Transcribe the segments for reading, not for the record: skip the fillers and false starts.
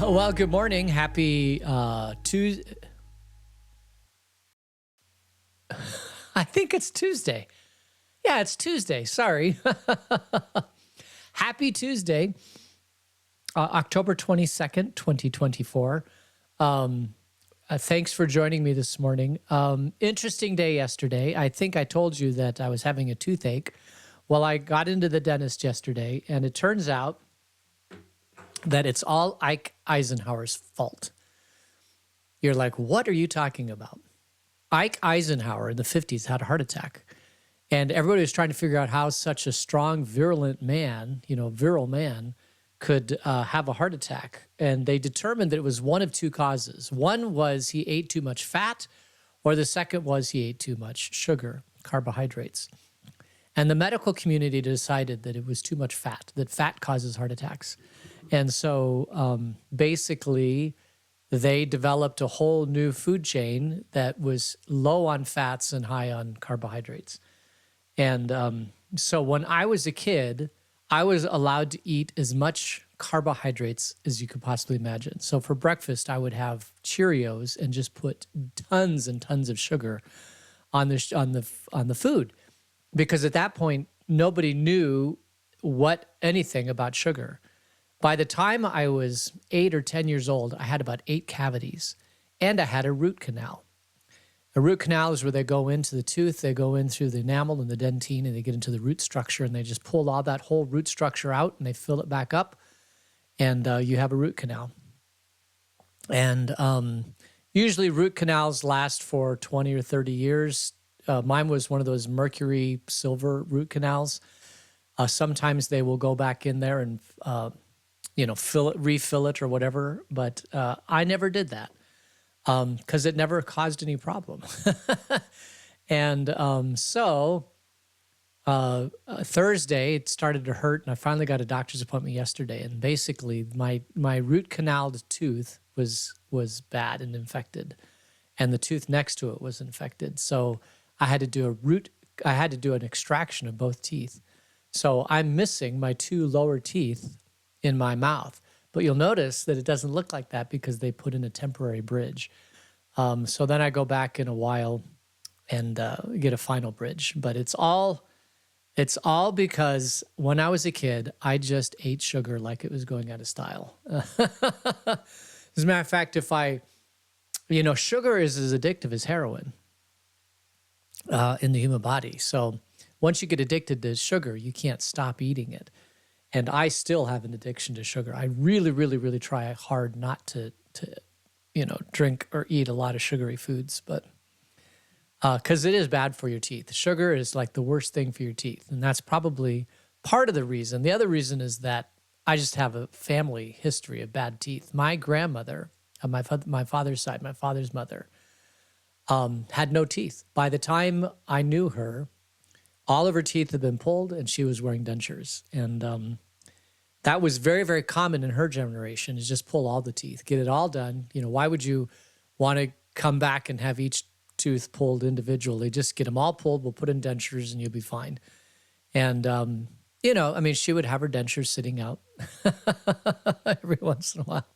Oh, well, good morning. Happy Tuesday. I think it's Tuesday. Yeah, it's Tuesday. Sorry. Happy Tuesday, October 22nd, 2024. Thanks for joining me this morning. Interesting day yesterday. I think I told you that I was having a toothache. Well, I got into the dentist yesterday, and it turns out that it's all Ike Eisenhower's fault. You're like, what are you talking about? Ike Eisenhower in the 50s had a heart attack. And everybody was trying to figure out how such a strong, virulent man, virile man, could have a heart attack. And they determined that it was one of two causes. One was he ate too much fat, or the second was he ate too much sugar, carbohydrates. And the medical community decided that it was too much fat, that fat causes heart attacks. And so basically, they developed a whole new food chain that was low on fats and high on carbohydrates. And so when I was a kid, I was allowed to eat as much carbohydrates as you could possibly imagine. So for breakfast, I would have Cheerios and just put tons and tons of sugar on the food, because at that point nobody knew anything about sugar. By the time I was 8 or 10 years old, I had about 8 cavities, and I had a root canal. A root canal is where they go into the tooth, they go in through the enamel and the dentine, and they get into the root structure, and they just pull all that whole root structure out, and they fill it back up, and you have a root canal. And usually root canals last for 20 or 30 years. Mine was one of those mercury silver root canals. Sometimes they will go back in there and refill it or whatever. But I never did that because it never caused any problem. And so Thursday, it started to hurt, and I finally got a doctor's appointment yesterday. And basically, my root canaled tooth was bad and infected, and the tooth next to it was infected. So I had to do an extraction of both teeth. So I'm missing my 2 lower teeth in my mouth. But you'll notice that it doesn't look like that because they put in a temporary bridge. So then I go back in a while and get a final bridge. But it's all because when I was a kid, I just ate sugar like it was going out of style. As a matter of fact, sugar is as addictive as heroin in the human body. So once you get addicted to sugar, you can't stop eating it. And I still have an addiction to sugar. I really, really, really try hard not to drink or eat a lot of sugary foods, but because it is bad for your teeth. Sugar is like the worst thing for your teeth, and that's probably part of the reason. The other reason is that I just have a family history of bad teeth. My grandmother, on my father's side, my father's mother, had no teeth. By the time I knew her, all of her teeth had been pulled, and she was wearing dentures. And that was very, very common in her generation, is just pull all the teeth, get it all done. Why would you want to come back and have each tooth pulled individually? Just get them all pulled, we'll put in dentures, and you'll be fine. And, she would have her dentures sitting out every once in a while.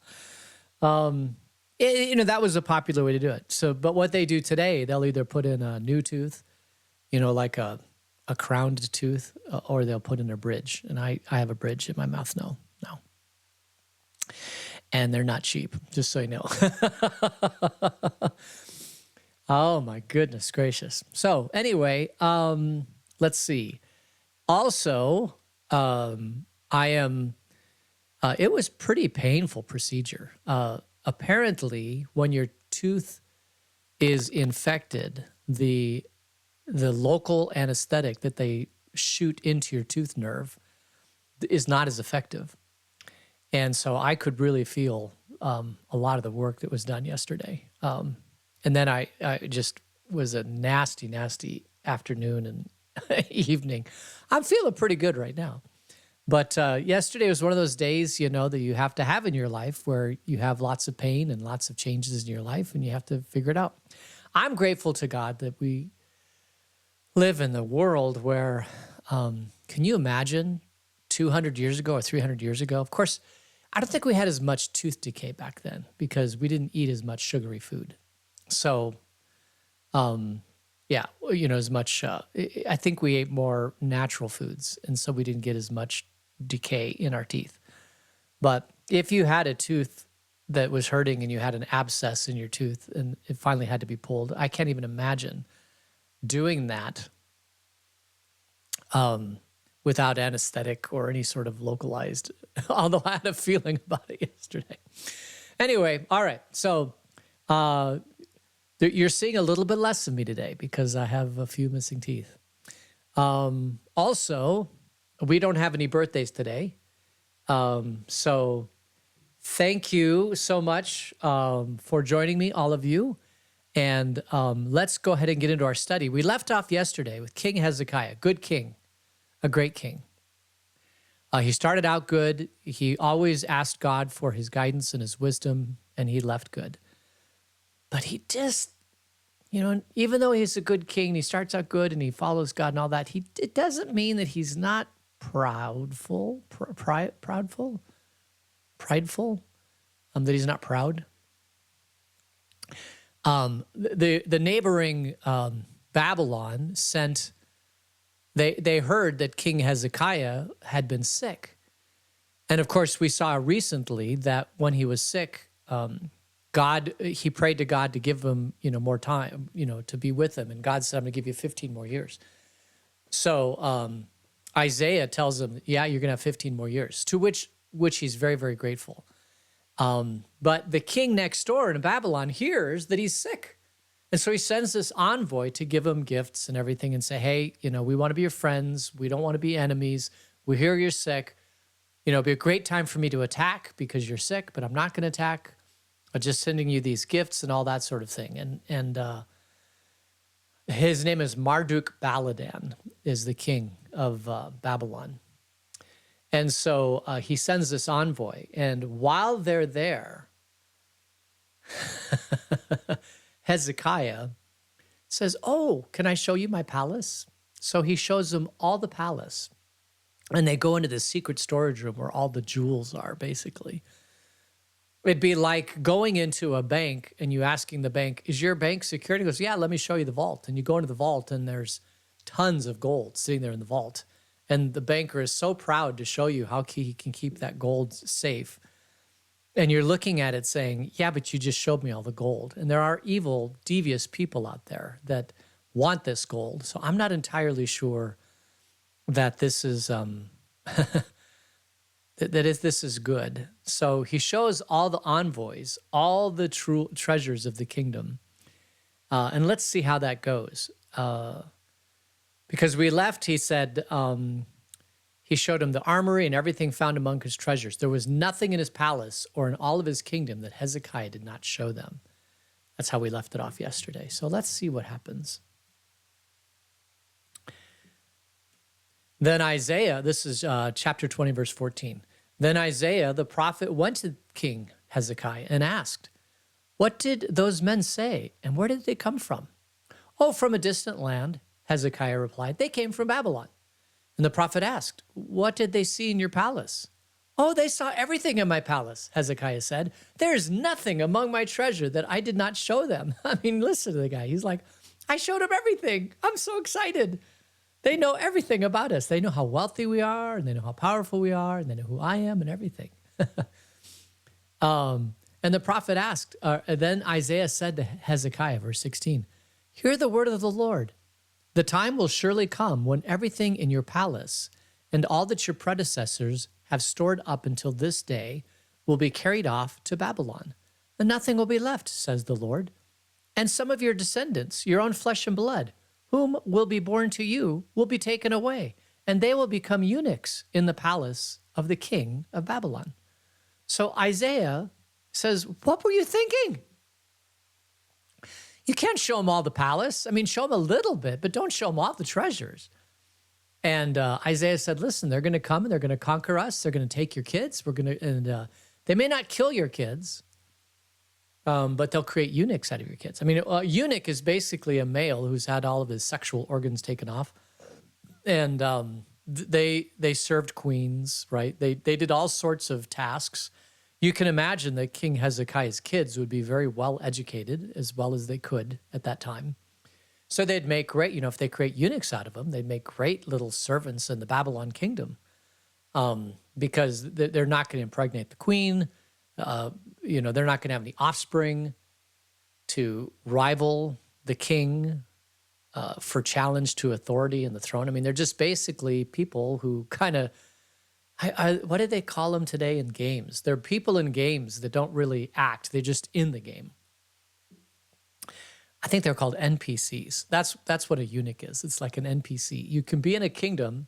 That was a popular way to do it. So, but what they do today, they'll either put in a new tooth, like a crowned tooth, or they'll put in a bridge. And I have a bridge in my mouth now. And they're not cheap, just so you know. Oh my goodness gracious. So anyway, let's see. Also, it was pretty painful procedure. Apparently, when your tooth is infected, the local anesthetic that they shoot into your tooth nerve is not as effective. And so I could really feel a lot of the work that was done yesterday. And then I just was a nasty, nasty afternoon and evening. I'm feeling pretty good right now. But yesterday was one of those days, that you have to have in your life where you have lots of pain and lots of changes in your life, and you have to figure it out. I'm grateful to God that we live in the world where, can you imagine 200 years ago or 300 years ago? Of course, I don't think we had as much tooth decay back then because we didn't eat as much sugary food. So, yeah, as much. I think we ate more natural foods, and so we didn't get as much decay in our teeth. But if you had a tooth that was hurting and you had an abscess in your tooth and it finally had to be pulled, I can't even imagine doing that without anesthetic or any sort of localized, although I had a feeling about it yesterday. Anyway, all right. So you're seeing a little bit less of me today because I have a few missing teeth. Also, we don't have any birthdays today. So thank you so much for joining me, all of you. And let's go ahead and get into our study. We left off yesterday with King Hezekiah, good king, a great king. He started out good. He always asked God for his guidance and his wisdom, and he left good. But he just, even though he's a good king, he starts out good and he follows God and all that, it doesn't mean that he's not prideful, that he's not proud. The neighboring Babylon sent, they heard that King Hezekiah had been sick. And of course, we saw recently that when he was sick, he prayed to God to give him, more time, to be with him. And God said, I'm going to give you 15 more years. So Isaiah tells him, yeah, you're going to have 15 more years, to which he's very, very grateful. But the king next door in Babylon hears that he's sick. And so he sends this envoy to give him gifts and everything and say, hey, we want to be your friends. We don't want to be enemies. We hear you're sick. It'd be a great time for me to attack because you're sick, but I'm not going to attack. I'm just sending you these gifts and all that sort of thing. And his name is Marduk-Baladan, is the king of Babylon. And so he sends this envoy. And while they're there, Hezekiah says, oh, can I show you my palace? So he shows them all the palace. And they go into the secret storage room where all the jewels are, basically. It'd be like going into a bank and you asking the bank, is your bank secure? And he goes, yeah, let me show you the vault. And you go into the vault and there's tons of gold sitting there in the vault. And the banker is so proud to show you how he can keep that gold safe. And you're looking at it saying, yeah, but you just showed me all the gold. And there are evil, devious people out there that want this gold. So I'm not entirely sure that this is this is good. So he shows all the envoys, all the true treasures of the kingdom. And let's see how that goes. Because we left, he said, he showed him the armory and everything found among his treasures. There was nothing in his palace or in all of his kingdom that Hezekiah did not show them. That's how we left it off yesterday. So let's see what happens. Then Isaiah, this is chapter 20, verse 14. Then Isaiah, the prophet, went to King Hezekiah and asked, what did those men say, and where did they come from? Oh, from a distant land, Hezekiah replied. They came from Babylon. And the prophet asked, what did they see in your palace? Oh, they saw everything in my palace, Hezekiah said. There's nothing among my treasure that I did not show them. I mean, listen to the guy. He's like, I showed them everything. I'm so excited. They know everything about us. They know how wealthy we are, and they know how powerful we are, and they know who I am and everything. And the prophet asked, then Isaiah said to Hezekiah, verse 16, hear the word of the Lord. The time will surely come when everything in your palace and all that your predecessors have stored up until this day will be carried off to Babylon. And nothing will be left, says the Lord. And some of your descendants, your own flesh and blood, whom will be born to you, will be taken away, and they will become eunuchs in the palace of the king of Babylon. So Isaiah says, what were you thinking? You can't show them all the palace. I mean, show them a little bit, but don't show them all the treasures. And Isaiah said, listen, they're going to come and they're going to conquer us. They're going to take your kids. They may not kill your kids, but they'll create eunuchs out of your kids. I mean, a eunuch is basically a male who's had all of his sexual organs taken off. And they served queens, right? They did all sorts of tasks. You can imagine that King Hezekiah's kids would be very well educated, as well as they could at that time. So they'd make great, if they create eunuchs out of them, they'd make great little servants in the Babylon kingdom, because they're not going to impregnate the queen. They're not going to have any offspring to rival the king for challenge to authority and the throne. I mean, they're just basically people who kind of, what did they call them today in games? They're people in games that don't really act. They're just in the game. I think they're called NPCs. That's what a eunuch is. It's like an NPC. You can be in a kingdom,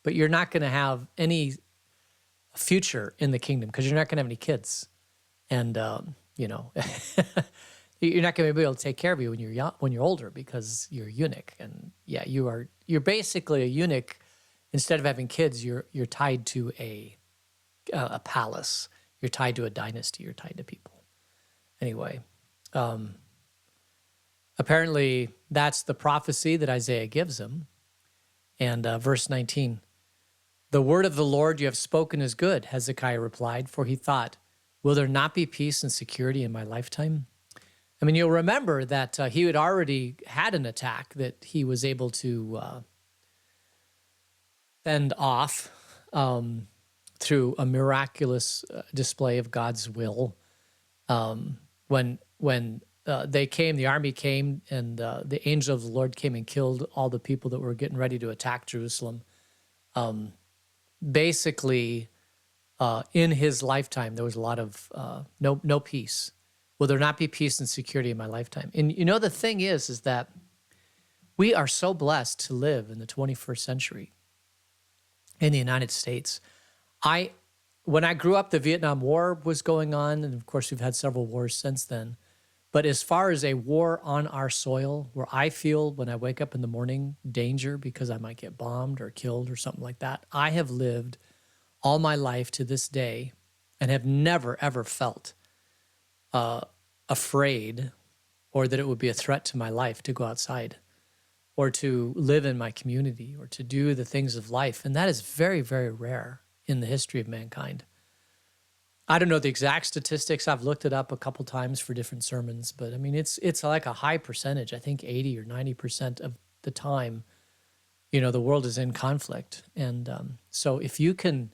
but you're not going to have any future in the kingdom because you're not going to have any kids. And, you're not going to be able to take care of you when you're young, when you're older, because you're a eunuch. And yeah, you're basically a eunuch. Instead of having kids, you're tied to a palace. You're tied to a dynasty. You're tied to people. Anyway, apparently that's the prophecy that Isaiah gives him. And verse 19, "The word of the Lord you have spoken is good," Hezekiah replied, for he thought, "Will there not be peace and security in my lifetime?" I mean, you'll remember that he had already had an attack that he was able to fend off through a miraculous display of God's will. When they came, the army came, and the angel of the Lord came and killed all the people that were getting ready to attack Jerusalem. Basically, in his lifetime, there was a lot of no peace. Will there not be peace and security in my lifetime? And the thing is that we are so blessed to live in the 21st century in the United States. When I grew up, the Vietnam War was going on, and of course, we've had several wars since then. But as far as a war on our soil, where I feel when I wake up in the morning danger because I might get bombed or killed or something like that, I have lived all my life to this day and have never, ever felt afraid or that it would be a threat to my life to go outside or to live in my community or to do the things of life. And that is very, very rare in the history of mankind. I don't know the exact statistics. I've looked it up a couple times for different sermons, but I mean, it's like a high percentage. I think 80 or 90% of the time, the world is in conflict. And so if you can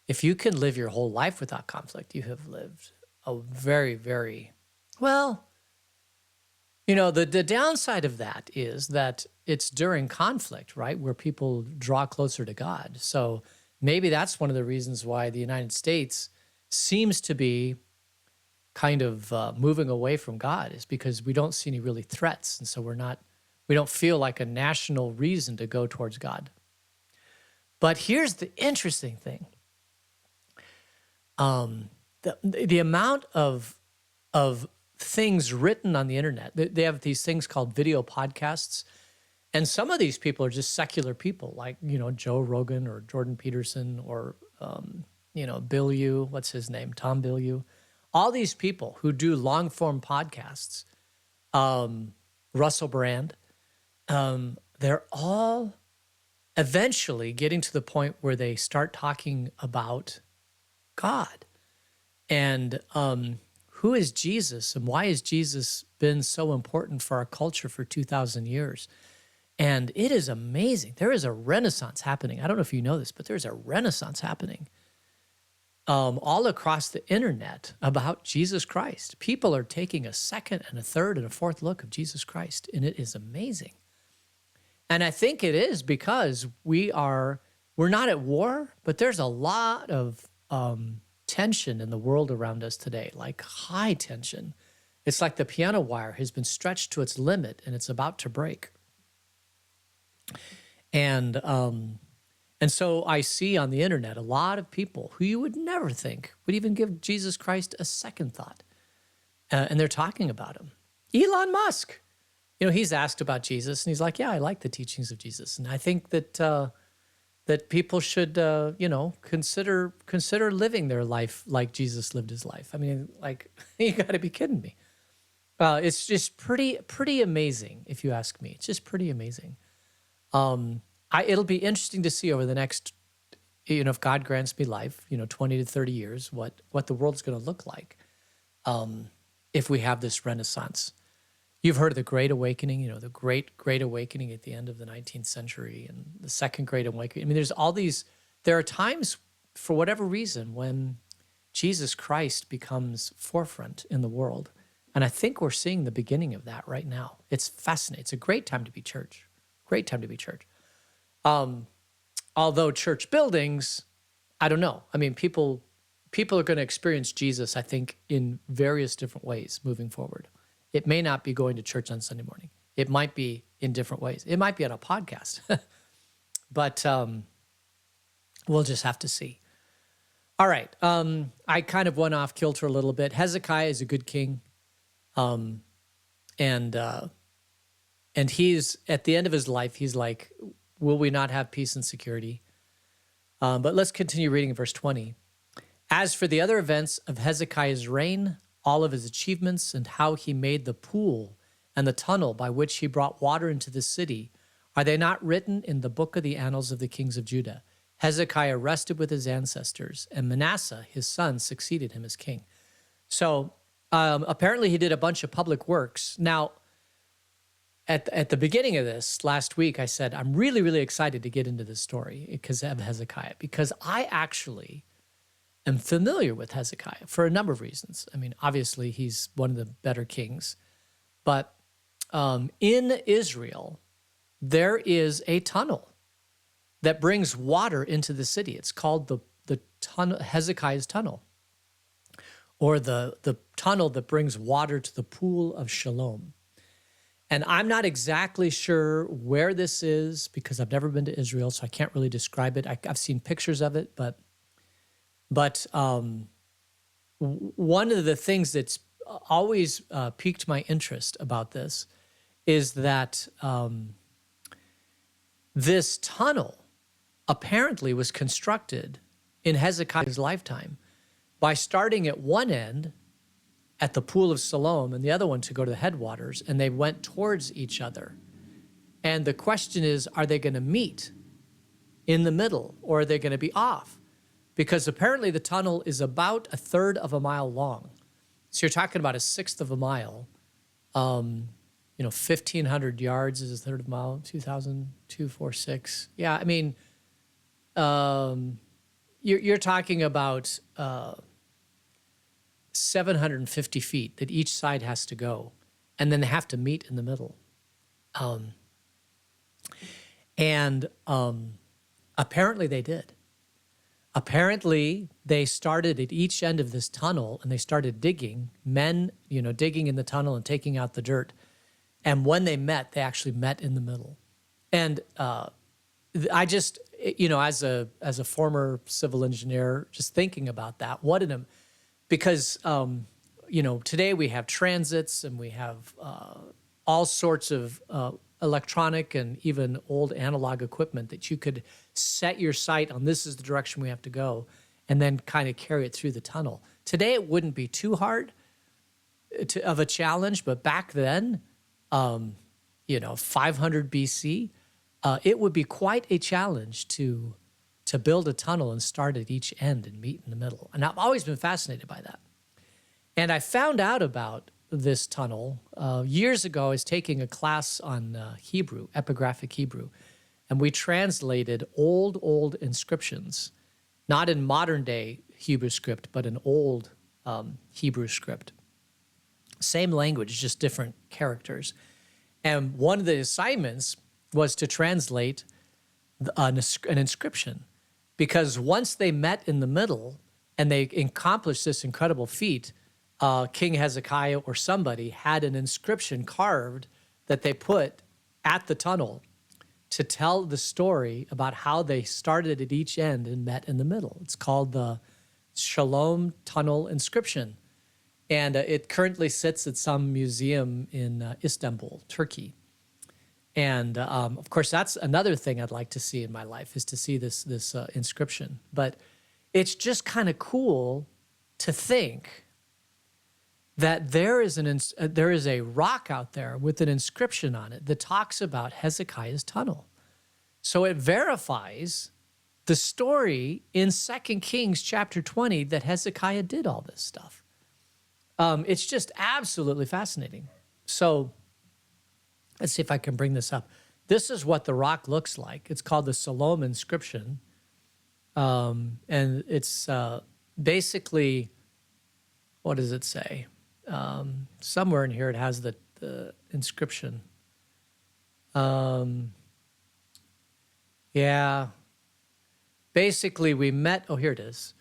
live your whole life without conflict, you have lived a very, very, well, the downside of that is that it's during conflict, right, where people draw closer to God. So maybe that's one of the reasons why the United States seems to be kind of moving away from God, is because we don't see any really threats. And so we don't feel like a national reason to go towards God. But here's the interesting thing. The amount of things written on the internet, they have these things called video podcasts. And some of these people are just secular people like, Joe Rogan or Jordan Peterson or, Bilyeu, what's his name? Tom Bilyeu. All these people who do long form podcasts, Russell Brand, they're all eventually getting to the point where they start talking about God and who is Jesus and why has Jesus been so important for our culture for 2,000 years? And it is amazing. There is a renaissance happening. I don't know if you know this, but there's a renaissance happening all across the internet about Jesus Christ. People are taking a second and a third and a fourth look of Jesus Christ, and it is amazing. And I think it is because we're not at war, but there's a lot of tension in the world around us today, like high tension. It's like the piano wire has been stretched to its limit and it's about to break. And so I see on the internet a lot of people who you would never think would even give Jesus Christ a second thought. And they're talking about him. Elon Musk, he's asked about Jesus and he's like, yeah, I like the teachings of Jesus. And I think that people should, consider living their life like Jesus lived his life. I mean, like, you got to be kidding me. It's just pretty amazing, if you ask me. It's just pretty amazing. It'll be interesting to see over the next, if God grants me life, 20 to 30 years, what the world's going to look like if we have this renaissance. You've heard of the Great Awakening, the Great Awakening at the end of the 19th century and the Second Great Awakening. I mean, there are times for whatever reason when Jesus Christ becomes forefront in the world. And I think we're seeing the beginning of that right now. It's fascinating. It's a great time to be church. Great time to be church. Although church buildings, I don't know. I mean, people are going to experience Jesus, I think, in various different ways moving forward. It may not be going to church on Sunday morning. It might be in different ways. It might be on a podcast. But we'll just have to see. All right. I kind of went off kilter a little bit. Hezekiah is a good king. And he's, at the end of his life, he's like, will we not have peace and security? But let's continue reading in verse 20. As for the other events of Hezekiah's reign, all of his achievements and how he made the pool and the tunnel by which he brought water into the city, are they not written in the book of the annals of the kings of Judah? Hezekiah rested with his ancestors, and Manasseh, his son, succeeded him as king. So apparently he did a bunch of public works. Now, at the beginning of this last week, I said, I'm really, really excited to get into this story because of Hezekiah, because I actually am familiar with Hezekiah for a number of reasons. I mean, obviously, he's one of the better kings. But in Israel, there is a tunnel that brings water into the city. It's called the tunnel, Hezekiah's tunnel, or the tunnel that brings water to the pool of Shalom. And I'm not exactly sure where this is because I've never been to Israel, so I can't really describe it. I've seen pictures of it, but one of the things that's always piqued my interest about this is that this tunnel apparently was constructed in Hezekiah's lifetime by starting at one end at the pool of Siloam and the other one to go to the headwaters, and they went towards each other. And the question is, are they going to meet in the middle or are they going to be off? Because apparently the tunnel is about a third of a mile long. So you're talking about a sixth of a mile. 1,500 yards is a third of a mile, 2,246. Yeah, I mean, you're talking about 750 feet that each side has to go, and then they have to meet in the middle. Apparently they did. Apparently they started at each end of this tunnel and they started digging, digging in the tunnel and taking out the dirt. And when they met, they actually met in the middle. And I just, as a former civil engineer, just thinking about that, because today we have transits and we have all sorts of electronic and even old analog equipment that you could set your sight on, this is the direction we have to go, and then kind of carry it through the tunnel. Today it wouldn't be too hard of a challenge, but back then, 500 BC, it would be quite a challenge to build a tunnel and start at each end and meet in the middle. And I've always been fascinated by that. And I found out about this tunnel years ago. I was taking a class on Hebrew, epigraphic Hebrew, and we translated old inscriptions, not in modern day Hebrew script, but in old Hebrew script. Same language, just different characters. And one of the assignments was to translate an inscription, because once they met in the middle and they accomplished this incredible feat, King Hezekiah or somebody had an inscription carved that they put at the tunnel to tell the story about how they started at each end and met in the middle. It's called the Shalom Tunnel Inscription. And it currently sits at some museum in Istanbul, Turkey. And of course, that's another thing I'd like to see in my life, is to see this inscription. But it's just kind of cool to think that there is a rock out there with an inscription on it that talks about Hezekiah's tunnel. So it verifies the story in 2 Kings chapter 20 that Hezekiah did all this stuff. It's just absolutely fascinating. So let's see if I can bring this up. This is what the rock looks like. It's called the Siloam inscription. And it's basically, what does it say? Somewhere in here it has the inscription. Yeah. Basically, we met, oh, here it is.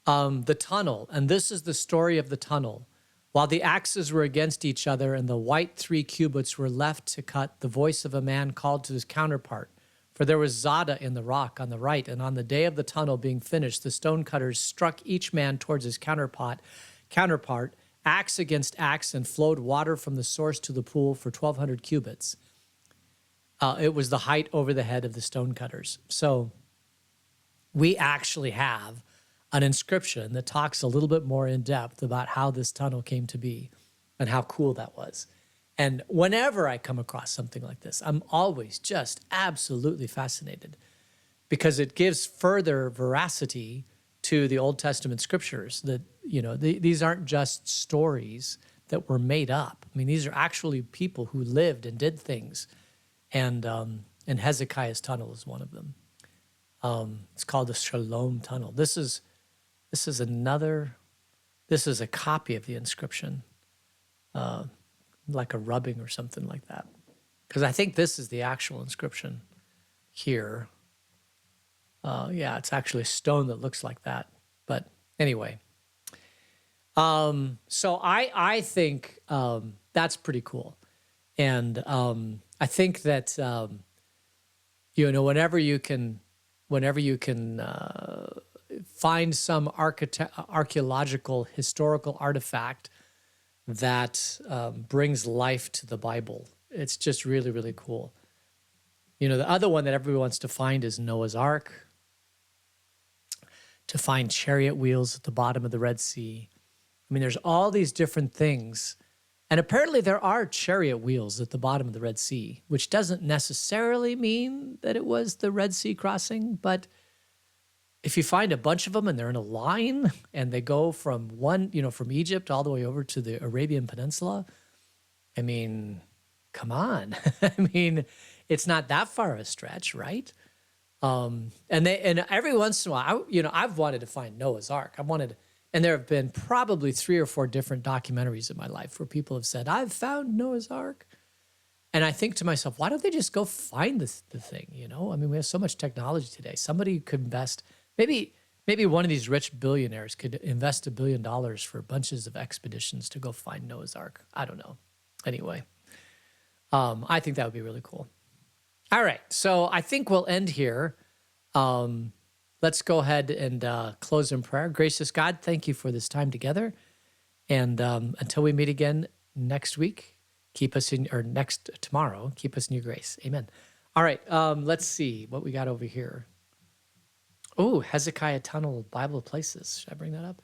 The tunnel, and this is the story of the tunnel. While the axes were against each other and the white 3 cubits were left to cut, the voice of a man called to his counterpart. For there was Zada in the rock on the right, and on the day of the tunnel being finished, the stonecutters struck each man towards his counterpart, axe against axe, and flowed water from the source to the pool for 1,200 cubits. It was the height over the head of the stonecutters. So we actually have an inscription that talks a little bit more in depth about how this tunnel came to be and how cool that was. And whenever I come across something like this, I'm always just absolutely fascinated because it gives further veracity to the Old Testament scriptures that, these aren't just stories that were made up. I mean, these are actually people who lived and did things. And Hezekiah's tunnel is one of them. It's called the Shalom Tunnel. This is a copy of the inscription, like a rubbing or something like that. Because I think this is the actual inscription here. Yeah, it's actually a stone that looks like that. But anyway, so I think that's pretty cool. And I think that, whenever you can find some archaeological, historical artifact that brings life to the Bible, it's just really, really cool. The other one that everyone wants to find is Noah's Ark, to find chariot wheels at the bottom of the Red Sea. I mean, there's all these different things. And apparently there are chariot wheels at the bottom of the Red Sea, which doesn't necessarily mean that it was the Red Sea crossing, but if you find a bunch of them and they're in a line and they go from from Egypt all the way over to the Arabian Peninsula, I mean, come on. I mean, it's not that far a stretch, right? And every once in a while, I've wanted to find Noah's Ark. And there have been probably 3 or 4 different documentaries in my life where people have said, I've found Noah's Ark. And I think to myself, why don't they just go find the thing, I mean, we have so much technology today. Somebody could invest, maybe one of these rich billionaires could invest $1 billion for bunches of expeditions to go find Noah's Ark. I don't know. Anyway, I think that would be really cool. All right, so I think we'll end here. Let's go ahead and close in prayer. Gracious God, thank you for this time together. And until we meet again next week, tomorrow, keep us in your grace. Amen. All right, let's see what we got over here. Oh, Hezekiah Tunnel Bible Places. Should I bring that up?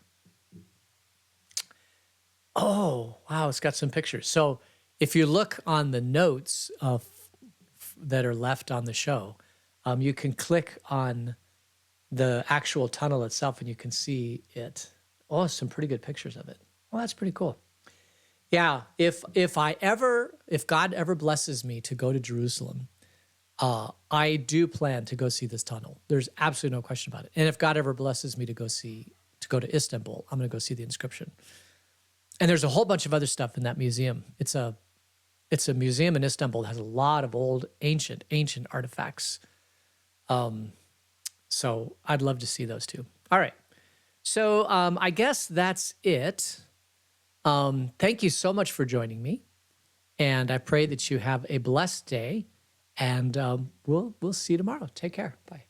Oh, wow, it's got some pictures. So if you look on the notes that are left on the show, you can click on the actual tunnel itself and you can see it. Oh, some pretty good pictures of it. Well, that's pretty cool. Yeah, if God ever blesses me to go to Jerusalem, I do plan to go see this tunnel. There's absolutely no question about it. And if God ever blesses me to go to Istanbul, I'm going to go see the inscription. And there's a whole bunch of other stuff in that museum. It's a museum in Istanbul that has a lot of old, ancient artifacts. So I'd love to see those too. All right. So I guess that's it. Thank you so much for joining me. And I pray that you have a blessed day. And we'll see you tomorrow. Take care. Bye.